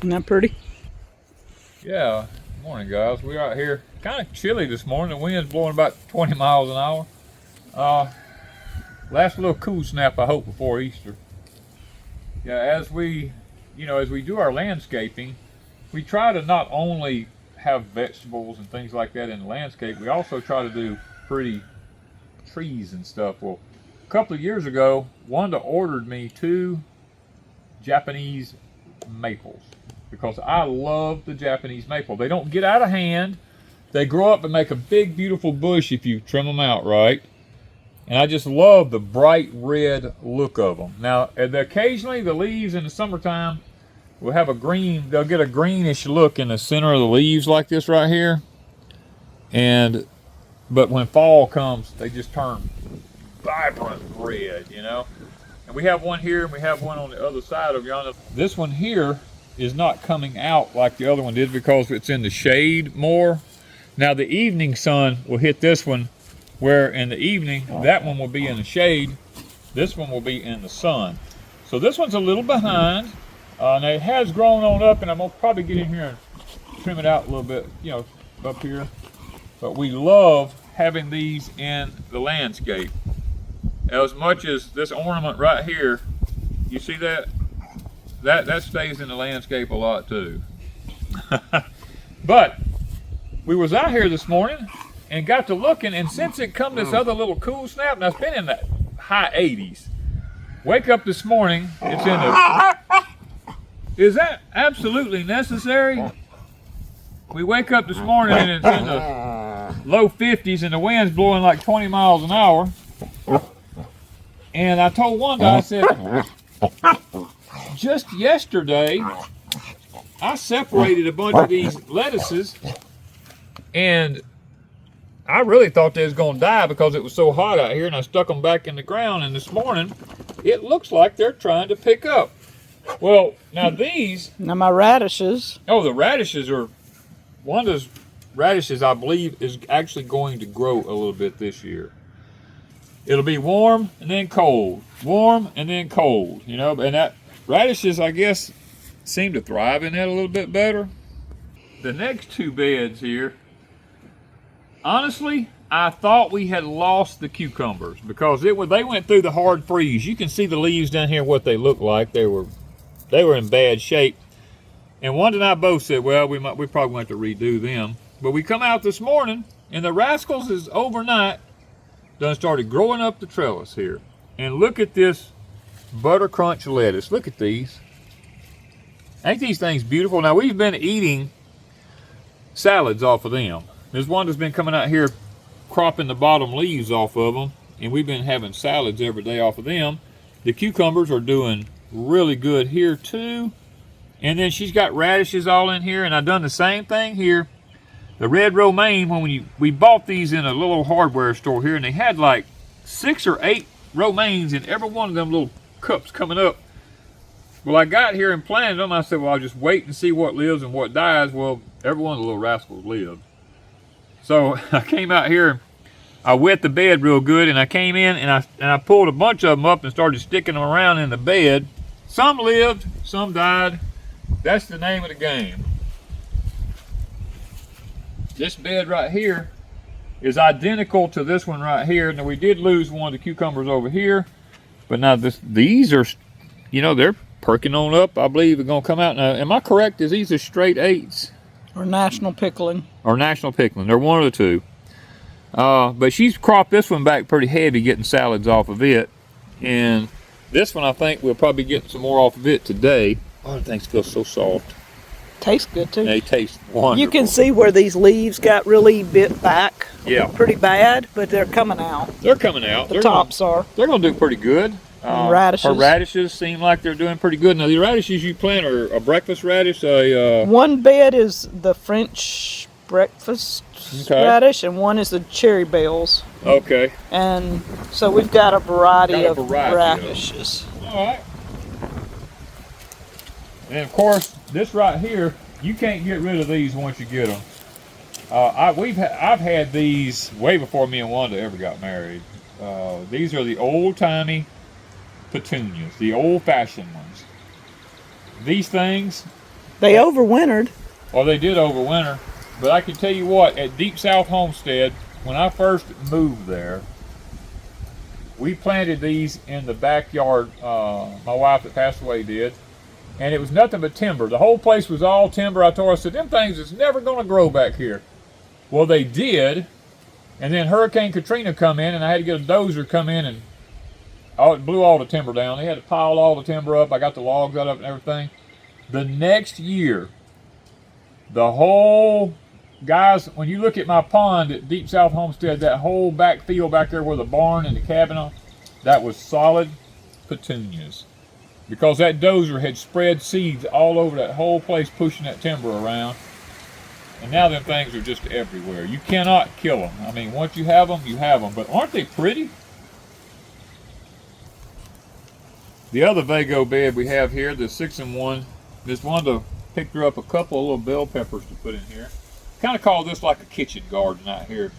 Isn't that pretty? Yeah, morning guys. We're out here, kind of chilly this morning. The wind's blowing about 20 miles an hour. Last little cool snap, I hope, before Easter. Yeah, as we do our landscaping, we try to not only have vegetables and things like that in the landscape, we also try to do pretty trees and stuff. Well, a couple of years ago, Wanda ordered me 2 Japanese maples because I love the Japanese maple. They don't get out of hand. They grow up and make a big, beautiful bush if you trim them out right. And I just love the bright red look of them. Now, occasionally the leaves in the summertime will have a green, they'll get a greenish look in the center of the leaves like this right here. But when fall comes, they just turn vibrant red, you know. And we have one here and we have one on the other side of yonder. This one here is not coming out like the other one did because it's in the shade more. Now the evening sun will hit this one, where in the evening that one will be in the shade, this one will be in the sun. So this one's a little behind. Now it has grown on up, and I'm gonna probably get in here and trim it out a little bit, you know, up here. But we love having these in the landscape. As much as this ornament right here, you see that? That stays in the landscape a lot too. But we was out here this morning and got to looking, and since it come this other little cool snap, now it's been in the high 80s. Wake up this morning, it's in the... Is that absolutely necessary? We wake up this morning and it's in the low 50s and the wind's blowing like 20 miles an hour. And I told Wanda, I said, just yesterday, I separated a bunch of these lettuces, and I really thought they was going to die because it was so hot out here, and I stuck them back in the ground, and this morning, it looks like they're trying to pick up. Well, now these... Now my radishes. Oh, the radishes are... Wanda's radishes, I believe, is actually going to grow a little bit this year. It'll be warm and then cold. Warm and then cold, you know, and that radishes, I guess, seem to thrive in that a little bit better. The next 2 beds here, honestly, I thought we had lost the cucumbers because they went through the hard freeze. You can see the leaves down here, what they look like. They were in bad shape. And Wanda and I both said, well, we probably want to redo them. But we come out this morning, and the rascals is overnight done started growing up the trellis here. And look at this butter crunch lettuce. Look at these. Ain't these things beautiful? Now, we've been eating salads off of them. Ms. Wanda's been coming out here cropping the bottom leaves off of them, and we've been having salads every day off of them. The cucumbers are doing really good here too. And then she's got radishes all in here, and I've done the same thing here. The red romaine, when we bought these in a little hardware store here, and they had like 6 or 8 romaines in every one of them little cups coming up. Well, I got here and planted them. I said, well, I'll just wait and see what lives and what dies. Well, every one of the little rascals lived. So I came out here, I wet the bed real good, and I came in and I pulled a bunch of them up and started sticking them around in the bed. Some lived, some died. That's the name of the game. This bed right here is identical to this one right here. Now, we did lose one of the cucumbers over here, but now these are, you know, they're perking on up. I believe they're going to come out. Now, am I correct? Is these are straight 8s? Or national pickling. Or national pickling. They're one of the two. But she's cropped this one back pretty heavy, getting salads off of it. And this one, I think we'll probably get some more off of it today. Oh, the things feel so soft. Tastes good too. They taste wonderful. You can see where these leaves got really bit back. Yeah. Pretty bad, but they're coming out. They're coming out. The tops are. They're going to do pretty good. Radishes. Her radishes seem like they're doing pretty good. Now, the radishes you plant are a breakfast radish. One bed is the French breakfast radish, and one is the cherry bells. Okay. And so we've got a variety of radishes. All right. And of course, this right here, you can't get rid of these once you get them. I've had these way before me and Wanda ever got married. These are the old-timey petunias, the old-fashioned ones. These things, They overwintered. Well, they did overwinter. But I can tell you what, at Deep South Homestead, when I first moved there, we planted these in the backyard. My wife that passed away did. And it was nothing but timber. The whole place was all timber. I told her, I said, them things is never going to grow back here. Well, they did. And then Hurricane Katrina come in, and I had to get a dozer come in, and it blew all the timber down. They had to pile all the timber up. I got the logs out of it and everything. The next year, the whole, guys, when you look at my pond at Deep South Homestead, that whole back field back there where the barn and the cabin are, that was solid petunias. Because that dozer had spread seeds all over that whole place, pushing that timber around. And now them things are just everywhere. You cannot kill them. I mean, once you have them, you have them. But aren't they pretty? The other VEGO bed we have here, the 6-in-1, Miss Wanda picked her up a couple of little bell peppers to put in here. Kind of call this like a kitchen garden out here.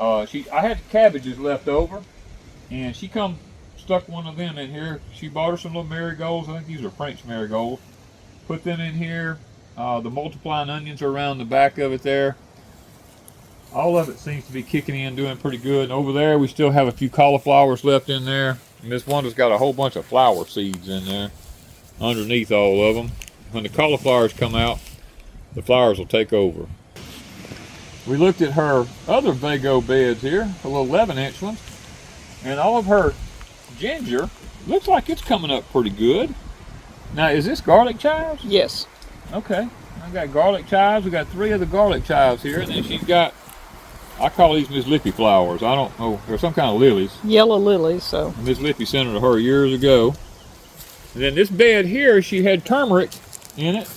I had cabbages left over, and she stuck one of them in here. She bought her some little marigolds. I think these are French marigolds. Put them in here. The multiplying onions are around the back of it there. All of it seems to be kicking in, doing pretty good. And over there, we still have a few cauliflowers left in there. Miss Wanda's got a whole bunch of flower seeds in there underneath all of them. When the cauliflowers come out, the flowers will take over. We looked at her other VEGO beds here, a little 11-inch ones, and all of her ginger looks like it's coming up pretty good. Now, is this garlic chives? Yes. Okay. I've got garlic chives. We got 3 of the garlic chives here, and then she's got, I call these Miss Lippy flowers. I don't know, they're some kind of lilies. Yellow lilies, so. Miss Lippy sent them to her years ago. And then this bed here, she had turmeric in it.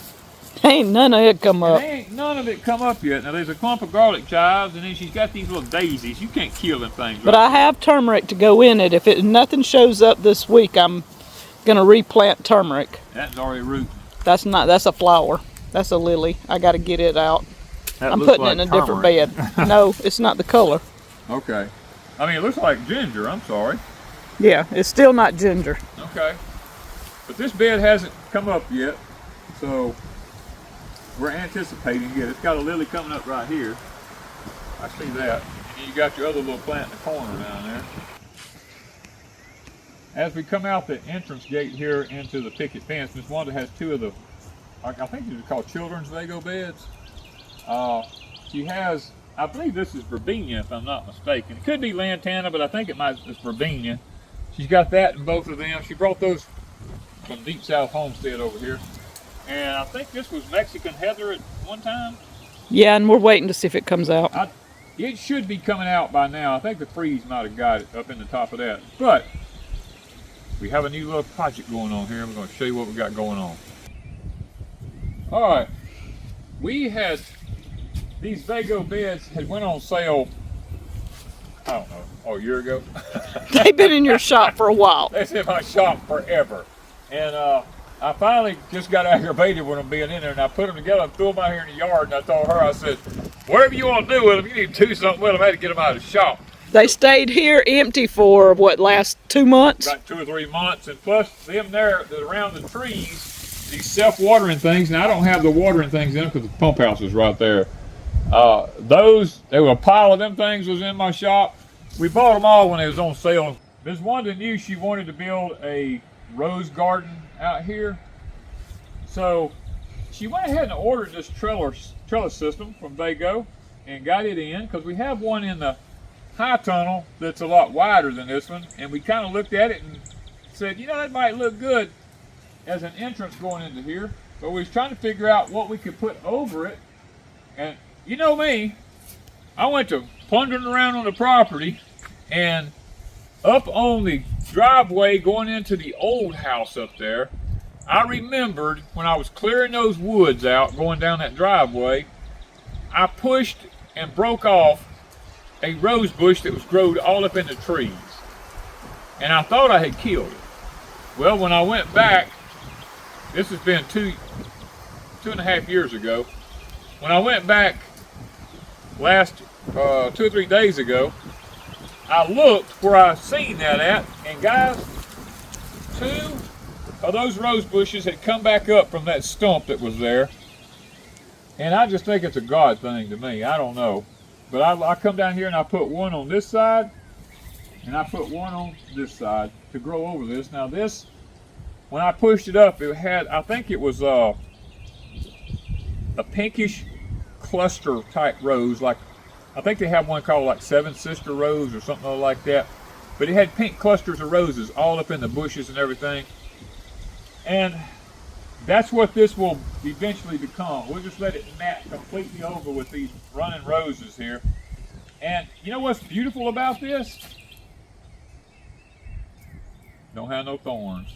Ain't none of it come up. Ain't none of it come up yet. Now there's a clump of garlic chives, and then she's got these little daisies. You can't kill them things. But I have turmeric to go in it. If nothing shows up this week, I'm gonna replant turmeric. That's already rooting. That's a flower. That's a lily. I gotta get it out. That I'm looks putting like it in a turmeric. different bed. No, it's not the color. Okay. I mean, it looks like ginger. I'm sorry. Yeah, it's still not ginger. Okay. But this bed hasn't come up yet, so we're anticipating it. It's got a lily coming up right here. I see that. And you got your other little plant in the corner down there. As we come out the entrance gate here into the picket fence, Miss Wanda has 2 of the, I think these are called children's VEGO beds. She has, I believe this is verbena if I'm not mistaken. It could be lantana, but I think it's verbena. She's got that in both of them. She brought those from Deep South Homestead over here. And I think this was Mexican heather at one time. Yeah, and we're waiting to see if it comes out. It should be coming out by now. I think the freeze might have got it up in the top of that. But we have a new little project going on here. We're going to show you what we got going on. All right. We had, these VEGO beds had went on sale, I don't know, a year ago. They've been in your shop for a while. They've been in my shop forever. And I finally just got aggravated with them being in there, and I put them together and threw them out here in the yard, and I told her, I said, whatever you want to do with them, you need to do something with them. I had to get them out of the shop. They stayed here empty for, what, last 2 months? About 2 or 3 months, and plus them there around the trees, these self-watering things. Now I don't have the watering things in them because the pump house is right there. There were a pile of them things was in my shop. We bought them all when they was on sale. Ms. Wanda knew she wanted to build a rose garden out here, so she went ahead and ordered this trellis system from VEGO and got it in, because we have one in the high tunnel that's a lot wider than this one, and we kind of looked at it and said, you know, that might look good as an entrance going into here, but we was trying to figure out what we could put over it. And you know me, I went to plundering around on the property, and up on the driveway going into the old house up there, I remembered when I was clearing those woods out going down that driveway, I pushed and broke off a rose bush that was growed all up in the trees, and I thought I had killed it. Well, when I went back, this has been two and a half years ago. When I went back last 2 or 3 days ago, I looked where I seen that at, and guys, 2 of those rose bushes had come back up from that stump that was there, And I just think it's a God thing to me. I don't know. But I come down here and I put one on this side, and I put one on this side to grow over this. Now this, when I pushed it up, it had, I think it was a pinkish cluster type rose. Like, I think they have one called like Seven Sister Rose or something like that. But it had pink clusters of roses all up in the bushes and everything. And that's what this will eventually become. We'll just let it mat completely over with these running roses here. And you know what's beautiful about this? Don't have no thorns.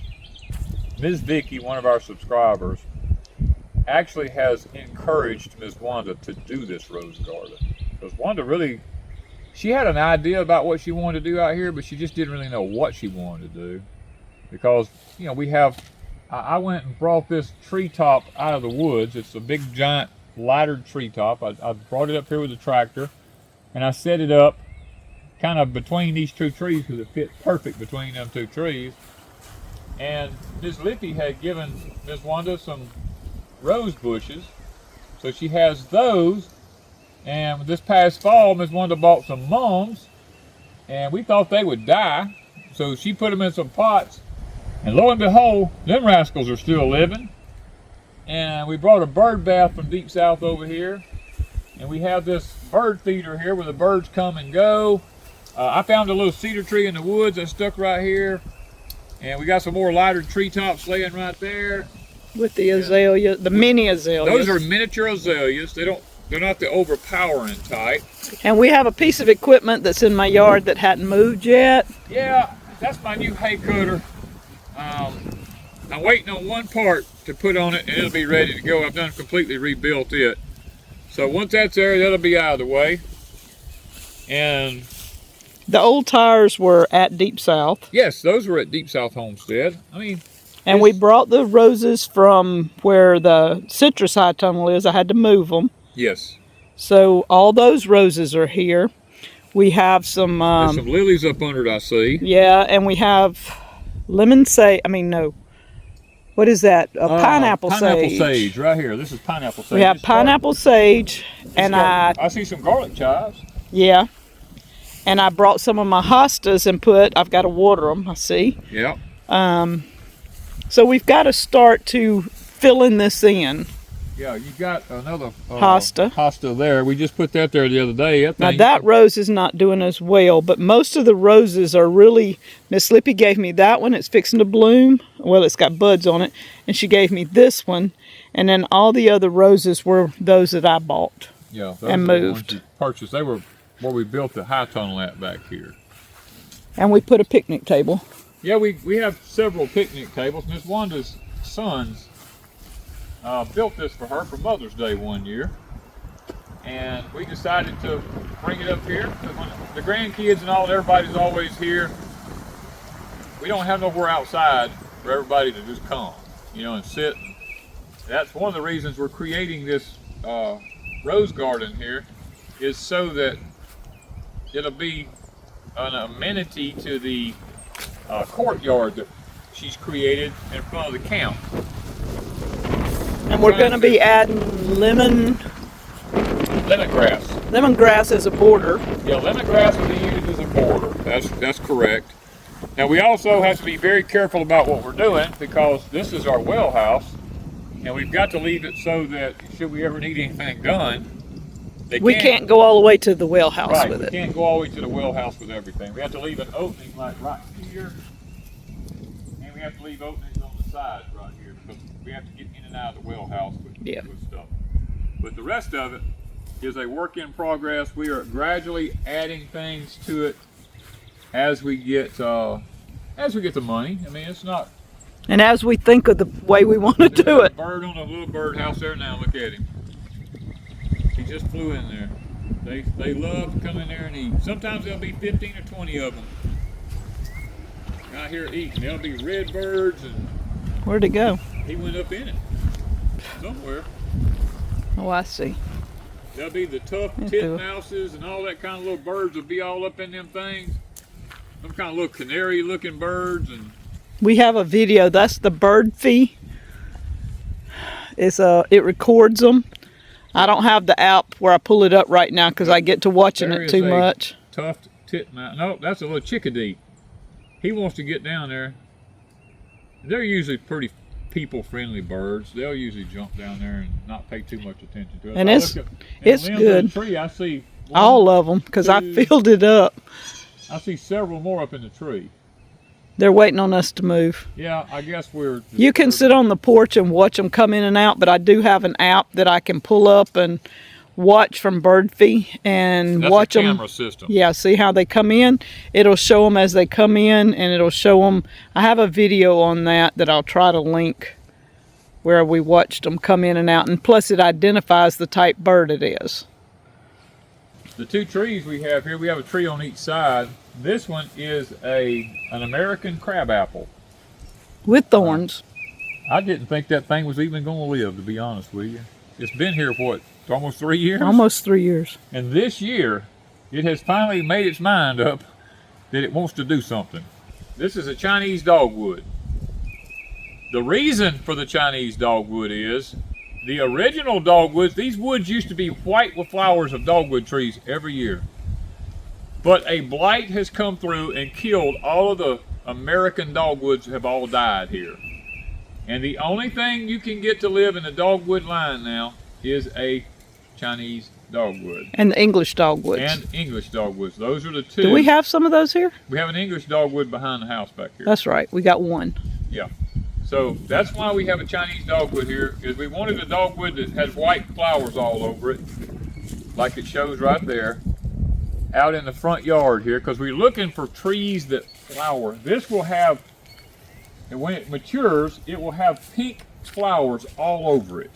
Ms. Vicky, one of our subscribers, actually has encouraged Ms. Wanda to do this rose garden. Because Wanda really, she had an idea about what she wanted to do out here, but she just didn't really know what she wanted to do. Because, you know, we have, I went and brought this treetop out of the woods. It's a big, giant, laddered treetop. I brought it up here with the tractor, and I set it up kind of between these two trees because it fit perfect between them two trees. And Ms. Lippy had given Ms. Wanda some rose bushes, so she has those. And this past fall, Ms. Wanda bought some mums, and we thought they would die, so she put them in some pots. And lo and behold, them rascals are still living. And we brought a bird bath from deep south over here. And we have this bird feeder here where the birds come and go. I found a little cedar tree in the woods that stuck right here. And we got some more lighter treetops laying right there. With the azalea, the mini azaleas. Those are miniature azaleas. They're not the overpowering type. And we have a piece of equipment that's in my yard that hadn't moved yet. Yeah, that's my new hay cutter. I'm waiting on one part to put on it and it'll be ready to go. I've done completely rebuilt it. So once that's there, that'll be out of the way. And the old tires were at Deep South. Yes, those were at Deep South Homestead. I mean, and we brought the roses from where the citrus high tunnel is. I had to move them. Yes. So all those roses are here. We have some there's some lilies up under it, I see. Yeah, and we have lemon sage. What is that? Pineapple sage. Pineapple sage, right here. This is pineapple sage. We have pineapple sage, and I see some garlic chives. Yeah. And I brought some of my hostas and I've got to water them, I see. Yeah. So we've got to start to filling this in. Yeah, you got another hosta there. We just put that there the other day. Now that rose is not doing as well, but most of the roses are really, Miss Lippy gave me that one. It's fixing to bloom. Well, it's got buds on it. And she gave me this one. And then all the other roses were those that I bought and moved. Purchased. They were where we built the high tunnel at back here. And we put a picnic table. Yeah, we have several picnic tables. Miss Wanda's sons built this for her for Mother's Day one year. And we decided to bring it up here because when the grandkids and all, everybody's always here. We don't have nowhere outside for everybody to just come, and sit. That's one of the reasons we're creating this rose garden here, is so that it'll be an amenity to the courtyard that she's created in front of the camp. And we're going to be adding lemongrass. Lemongrass as a border. Yeah, lemongrass will be used as a border. That's correct. Now we also have to be very careful about what we're doing because this is our well house, and we've got to leave it so that should we ever need anything done, we can't go all the way to the well house with it. We can't go all the way to the well house with everything. We have to leave an opening like right here, and we have to leave openings on the sides right here because we have to get in and out of the well house with stuff. But the rest of it is a work in progress. We are gradually adding things to it as we get the money. I mean, it's not. And as we think of the way we want to do it. Bird on a little birdhouse there now. Look at him. He just flew in there. They love to come in there and eat. Sometimes there'll be 15 or 20 of them out here eating. There'll be red birds and. Where'd it go? He went up in it somewhere. Oh, I see. There'll be the tough titmouses and all that kind of little birds will be all up in them things. Some kind of little canary-looking birds and. We have a video. That's the bird fee. It records them. I don't have the app where I pull it up right now because I get to watching There it is too a much. Tuft titmouse. No, that's a little chickadee. He wants to get down there. They're usually pretty people-friendly birds. They'll usually jump down there and not pay too much attention to it. And I it's look at, in it's the limbs good. of the tree, I see one, All of them because I two, filled it up. I see several more up in the tree. They're waiting on us to move. Yeah, I guess we're... You can sit on the porch and watch them come in and out, but I do have an app that I can pull up and watch from BirdFee and That's watch a them. camera system. Yeah, see how they come in? It'll show them as they come in, and it'll show them. I have a video on that I'll try to link where we watched them come in and out, and plus it identifies the type bird it is. The two trees we have here, we have a tree on each side. This one is an American crabapple. With thorns. I didn't think that thing was even going to live, to be honest with you. It's been here for what, almost 3 years? Almost 3 years. And this year, it has finally made its mind up that it wants to do something. This is a Chinese dogwood. The reason for the Chinese dogwood is the original dogwoods, these woods used to be white with flowers of dogwood trees every year. But a blight has come through and killed all of the American dogwoods have all died here. And the only thing you can get to live in the dogwood line now is a Chinese dogwood. And the English dogwoods. And English dogwoods. Those are the two. Do we have some of those here? We have an English dogwood behind the house back here. That's right. We got one. Yeah. So that's why we have a Chinese dogwood here, is we wanted a dogwood that has white flowers all over it, like it shows right there, out in the front yard here, because we're looking for trees that flower. This will have, and when it matures, it will have pink flowers all over it.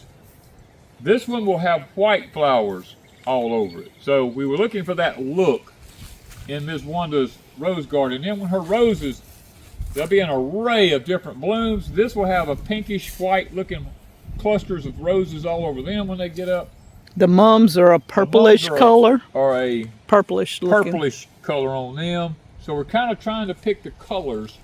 This one will have white flowers all over it. So we were looking for that look in Miss Wanda's rose garden. And then when her roses, there'll be an array of different blooms. This will have a pinkish white looking clusters of roses all over them when they get up. The mums are a purplish color. Or a purplish looking. Purplish color on them. So we're kind of trying to pick the colors.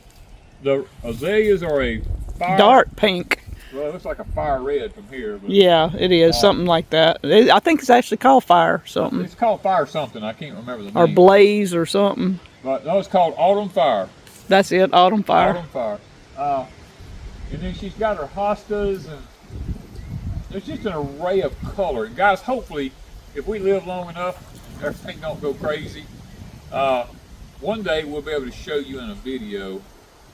The azaleas are a dark pink. Well, it looks like a fire red from here. But, yeah, it is. Something like that. I think it's actually called fire something. It's called fire something. I can't remember the name. Or blaze or something. But no, it's called autumn fire. That's it, autumn fire. Autumn fire. And then she's got her hostas, and there's just an array of color. And guys, hopefully, if we live long enough, everything don't go crazy. One day we'll be able to show you in a video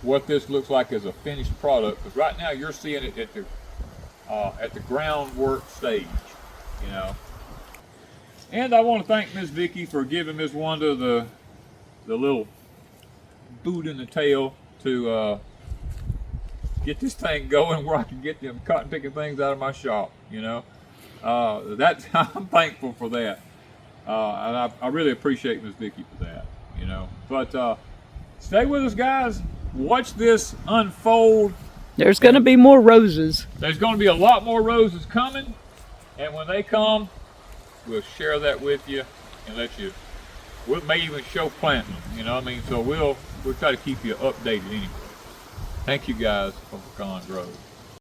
what this looks like as a finished product. Because right now you're seeing it at the groundwork stage, you know. And I want to thank Miss Vicki for giving Miss Wanda the little boot in the tail to get this thing going where I can get them cotton picking things out of my shop, you know. I'm thankful for that. And I really appreciate Miss Vicki for that, you know. But stay with us, guys. Watch this unfold. There's going to be more roses. There's going to be a lot more roses coming. And when they come, we'll share that with you and let you. We may even show planting, you know what I mean? So we'll try to keep you updated anyway. Thank you guys from Pecan Grove.